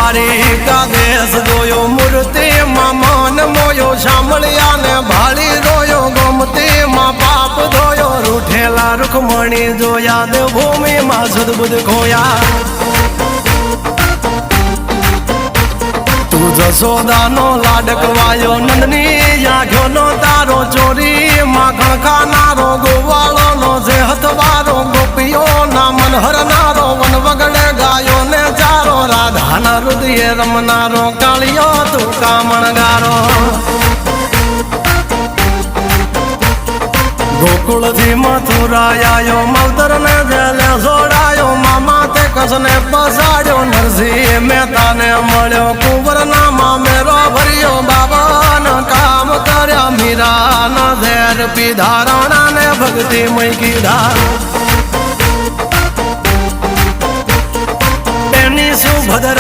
દ્વારિકા દેશ જોયો મૂર્તિ માં મન મોયો સાંભળ્યા ને ભાળી રોયો ગમતી માં પાપ ધોયો રૂઠેલા રૂખમણી જોયા દેવભૂમિ માં સદબુદ્ધ ખોયા તું જશોદાનો લાડકવાયો નંદની આંખો નો તારો ચોરી માખણ ખાનારો ગોવાળો નો જે હથવારો ગોપીઓ ના મન હરનારો વન વગડે ગાયો ને ચારો રાધાના હૃદય રમનારો કાળિયો તું કામણગારો ગોકુળ થી મથુરા આયો માવતર ને જેલે જોડાયો મામા તે કસને પસાડ્યો નરસિંહ મહેતા ને મળ્યો કુંવર ના મામેરો ભર્યો બાબા ના કામ કર્યા મીરા ના ઝેર પીધા રાણા ને ભક્તિ મય કીધા